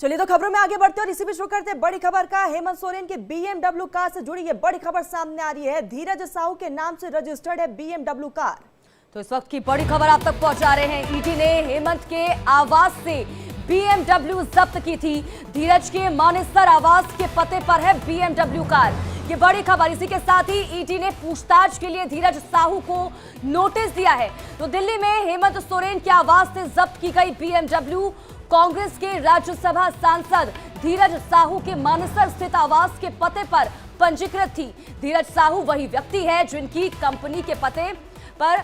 चलिए तो खबरों में आगे बढ़ते हैं और इसी बीच शुरू करते हैं बड़ी खबर का। हेमंत सोरेन की बीएमडब्ल्यू कार से जुड़ी ये बड़ी खबर सामने आ रही है। धीरज साहू के नाम से रजिस्टर्ड है बीएमडब्ल्यू कार। तो इस वक्त की बड़ी खबर आप तक पहुंचा रहे हैं। ईडी ने हेमंत के आवास से बीएमडब्ल्यू जब्त की थी। धीरज के मानेसर आवास के पते पर है बीएमडब्ल्यू कार। ये बड़ी खबर। इसी के साथ ही ईडी ने पूछताछ के लिए धीरज साहू को नोटिस दिया है। तो दिल्ली में हेमंत सोरेन के आवास से जब्त की गई बीएमडब्ल्यू कांग्रेस के राज्यसभा सांसद धीरज साहू के मानेसर स्थित आवास के पते पर पंजीकृत थी। धीरज साहू वही व्यक्ति है जिनकी कंपनी के पते पर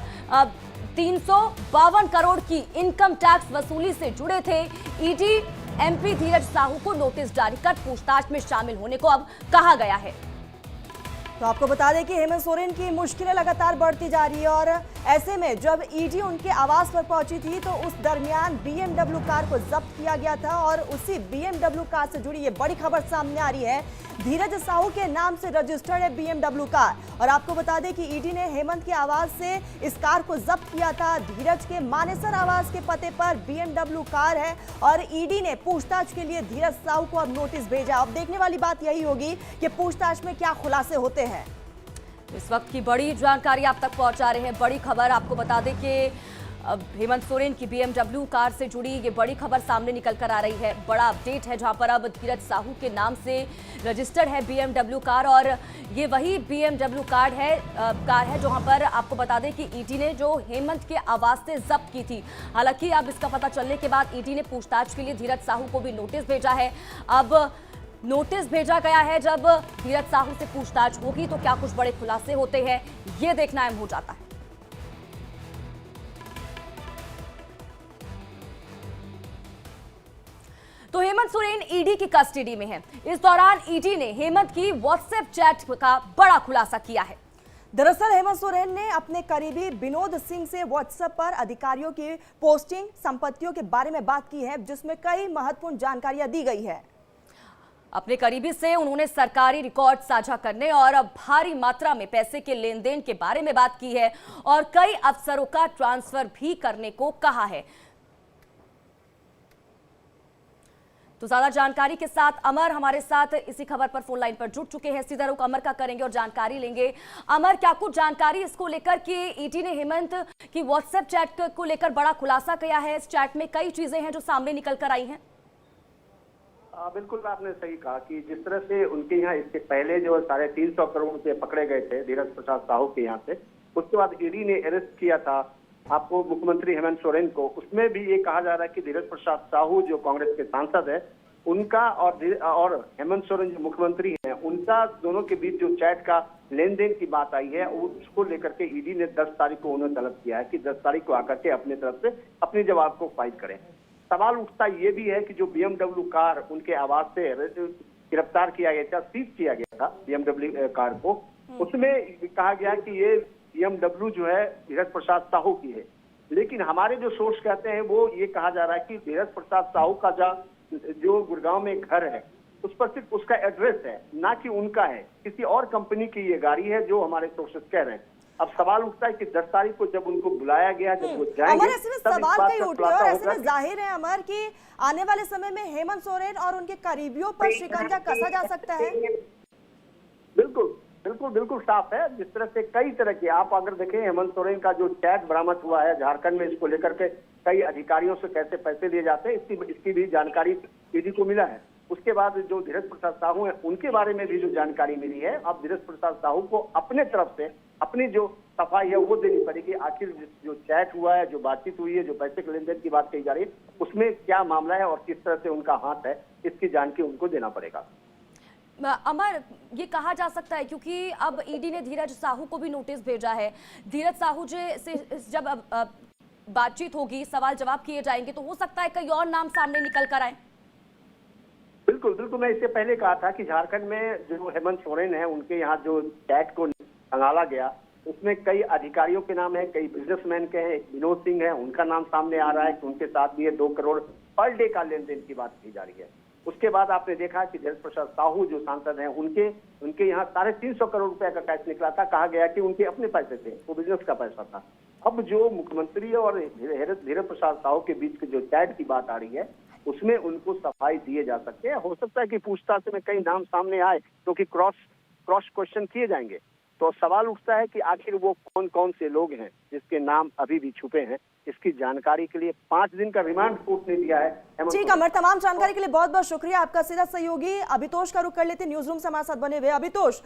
352 करोड़ की इनकम टैक्स वसूली से जुड़े थे। ईडी एमपी धीरज साहू को नोटिस जारी कर पूछताछ में शामिल होने को अब कहा गया है। तो आपको बता दें कि हेमंत सोरेन की मुश्किलें लगातार बढ़ती जा रही है और ऐसे में जब ईडी उनके आवास पर पहुंची थी तो उस दरमियान बीएमडब्ल्यू कार को जब्त किया गया था और उसी बीएमडब्ल्यू कार से जुड़ी ये बड़ी खबर सामने आ रही है। धीरज साहू के नाम से रजिस्टर्ड है बीएमडब्ल्यू कार और आपको बता दें कि ईडी ने हेमंत के आवास से इस कार को जब्त किया था। धीरज के मानेसर आवास के पते पर बीएमडब्ल्यू कार है और ईडी ने पूछताछ के लिए धीरज साहू को अब नोटिस भेजा। अब देखने वाली बात यही होगी कि पूछताछ में क्या खुलासे होते हैं। इस वक्त की बड़ी जानकारी आप तक पहुंचा रहे हैं। बड़ी खबर आपको बता दें कि हेमंत सोरेन की बीएमडब्ल्यू कार से जुड़ी ये बड़ी खबर सामने निकल कर आ रही है। बड़ा अपडेट है जहां पर अब धीरज साहू के नाम से रजिस्टर्ड है बीएमडब्ल्यू कार और ये वही बीएमडब्ल्यू कार है जहां पर आपको बता दें कि ईडी ने जो हेमंत के आवास से जब्त की थी। हालांकि अब इसका पता चलने के बाद ईडी ने पूछताछ के लिए धीरज साहू को भी नोटिस भेजा है। अब नोटिस भेजा गया है। जब धीरज साहू से पूछताछ होगी तो क्या कुछ बड़े खुलासे होते हैं ये देखना अहम हो जाता है। तो हेमंत सोरेन ईडी की कस्टडी में है। इस दौरान ईडी ने हेमंत की व्हाट्सएप चैट का बड़ा खुलासा किया है। दरअसल हेमंत सोरेन ने अपने करीबी विनोद सिंह से व्हाट्सएप पर अधिकारियों की पोस्टिंग, संपत्तियों के बारे में बात की है जिसमें कई महत्वपूर्ण जानकारियां दी गई है। अपने करीबी से उन्होंने सरकारी रिकॉर्ड साझा करने और भारी मात्रा में पैसे के लेन देन के बारे में बात की है और कई अफसरों का ट्रांसफर भी करने को कहा है। तो ज्यादा जानकारी के साथ अमर हमारे साथ इसी खबर पर फोन लाइन पर जुड़ चुके हैं। सीधा रुख अमर का करेंगे और जानकारी लेंगे। अमर, क्या कुछ जानकारी इसको लेकर कि ईडी ने हेमंत की व्हाट्सएप चैट को लेकर बड़ा खुलासा किया है। इस चैट में कई चीजें हैं जो सामने निकल कर आई हैं। बिल्कुल आपने सही कहा कि जिस तरह से उनके यहाँ इसके पहले जो 350 करोड़ रुपए पकड़े गए थे धीरज प्रसाद साहू के यहाँ से, उसके बाद ईडी ने अरेस्ट किया था आपको मुख्यमंत्री हेमंत सोरेन को। उसमें भी ये कहा जा रहा है कि धीरज प्रसाद साहू जो कांग्रेस के सांसद है उनका और हेमंत सोरेन जो मुख्यमंत्री हैं उनका दोनों के बीच जो चैट का लेन देन की बात आई है उसको लेकर के ईडी ने 10 तारीख को उन्हें तलब किया है कि 10 तारीख को आकर के अपनी तरफ से अपने जवाब को फाइल करें। सवाल उठता ये भी है कि जो बीएमडब्ल्यू कार उनके आवास से गिरफ्तार किया गया था, सीज किया गया था बीएमडब्ल्यू कार को, उसमें कहा गया कि ये बीएमडब्ल्यू जो है धीरज प्रसाद साहू की है। लेकिन हमारे जो सोर्स कहते हैं वो ये कहा जा रहा है कि धीरज प्रसाद साहू का जो गुड़गांव में घर है उस पर सिर्फ उसका एड्रेस है, ना कि उनका है। किसी और कंपनी की ये गाड़ी है जो हमारे सोर्सेस कह रहे हैं। अब सवाल उठता है कि 10 तारीख को जब उनको बुलाया गया, जब वो जाएंगे, अमर, ऐसे में सवाल कई उठते हैं और ऐसे में जाहिर है अमर कि आने वाले समय में हेमंत सोरेन और उनके करीबियों पर शिकंजा कसा जा सकता है। बिल्कुल बिल्कुल बिल्कुल साफ है। जिस तरह से कई तरह के आप अगर देखें, हेमंत सोरेन का जो चैट बरामद हुआ है झारखंड में, इसको लेकर के कई अधिकारियों से कैसे पैसे लिए जाते हैं इसकी भी जानकारी ईडी को मिला है। उसके बाद जो धीरज प्रसाद साहू है उनके बारे में भी जो जानकारी मिली है, अब धीरज प्रसाद साहू को अपने तरफ से अपनी जो सफाई है वो देनी पड़ेगी। आखिर जो चैट हुआ है, जो बातचीत हुई है, जो पैसे के लेन देन की बात कही जा रही है, उसमें क्या मामला है और किस तरह से उनका हाथ है, इसकी जानकारी उनको देना पड़ेगा। अमर, ये कहा जा सकता है क्योंकि अब ईडी ने धीरज साहू को भी नोटिस भेजा है। धीरज साहू से जब बातचीत होगी, सवाल जवाब किए जाएंगे तो हो सकता है कई और नाम सामने निकल कर आए। बिल्कुल बिल्कुल, मैं इससे पहले कहा था कि झारखंड में जो हेमंत सोरेन है उनके यहाँ जो चैट को संभाला गया उसमें कई अधिकारियों के नाम है, कई बिजनेसमैन के हैं। एक विनोद सिंह है, उनका नाम सामने आ रहा है कि उनके साथ भी 2 करोड़ पर डे का लेन देन की बात की जा रही है। उसके बाद आपने देखा कि धीरज प्रसाद साहू जो सांसद हैं उनके यहाँ 350 करोड़ रुपए का कैश निकला था। कहा गया कि उनके अपने पैसे थे, वो बिजनेस का पैसा था। अब जो मुख्यमंत्री और धीरज प्रसाद साहू के बीच की जो चैट की बात आ रही है उसमें उनको सफाई दिए जा सकते हैं। हो सकता है कि पूछताछ में कई नाम सामने आए क्योंकि क्रॉस क्वेश्चन किए जाएंगे, तो सवाल उठता है कि आखिर वो कौन कौन से लोग हैं जिसके नाम अभी भी छुपे हैं। इसकी जानकारी के लिए 5 दिन का रिमांड कोर्ट ने दिया है। जी कमर, तमाम जानकारी के लिए बहुत बहुत शुक्रिया आपका। सीधा सहयोगी अभितोष का रुख कर लेते न्यूज रूम से हमारे साथ बने हुए। अभितोष,